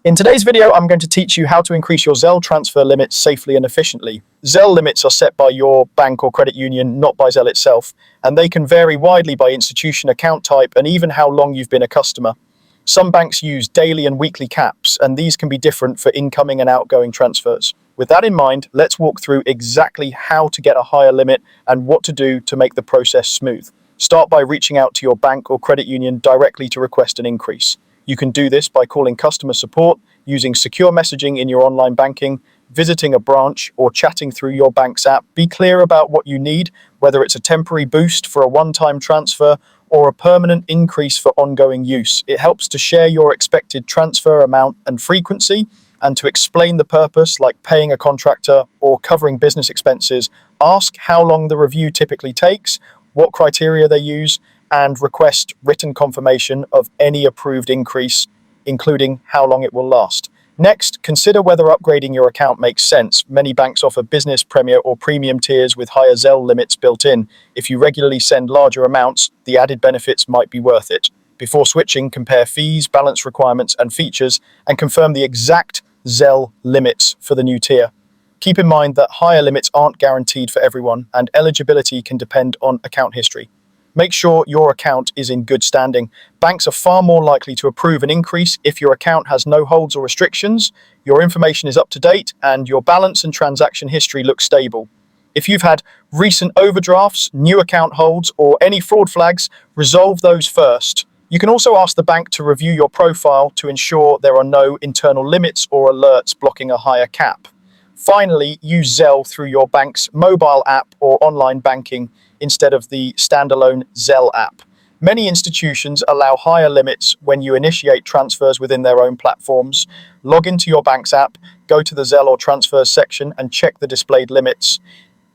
In today's video, I'm going to teach you how to increase your Zelle transfer limits safely and efficiently. Zelle limits are set by your bank or credit union, not by Zelle itself, and they can vary widely by institution, account type, and even how long you've been a customer. Some banks use daily and weekly caps, and these can be different for incoming and outgoing transfers. With that in mind, let's walk through exactly how to get a higher limit and what to do to make the process smooth. Start by reaching out to your bank or credit union directly to request an increase. You can do this by calling customer support, using secure messaging in your online banking, visiting a branch, or chatting through your bank's app. Be clear about what you need, whether it's a temporary boost for a one-time transfer or a permanent increase for ongoing use. It helps to share your expected transfer amount and frequency, and to explain the purpose, like paying a contractor or covering business expenses. Ask how long the review typically takes, what criteria they use, and request written confirmation of any approved increase, including how long it will last. Next, consider whether upgrading your account makes sense. Many banks offer business, premier, or premium tiers with higher Zelle limits built in. If you regularly send larger amounts, the added benefits might be worth it. Before switching, compare fees, balance requirements, and features, and confirm the exact Zelle limits for the new tier. Keep in mind that higher limits aren't guaranteed for everyone, and eligibility can depend on account history. Make sure your account is in good standing. Banks are far more likely to approve an increase if your account has no holds or restrictions, your information is up to date, and your balance and transaction history looks stable. If you've had recent overdrafts, new account holds, or any fraud flags, resolve those first. You can also ask the bank to review your profile to ensure there are no internal limits or alerts blocking a higher cap. Finally, use Zelle through your bank's mobile app or online banking instead of the standalone Zelle app. Many institutions allow higher limits when you initiate transfers within their own platforms. Log into your bank's app, go to the Zelle or transfers section, and check the displayed limits.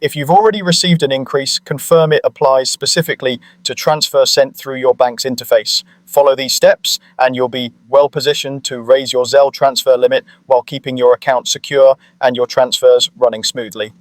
If you've already received an increase, confirm it applies specifically to transfer sent through your bank's interface. Follow these steps and you'll be well positioned to raise your Zelle transfer limit while keeping your account secure and your transfers running smoothly.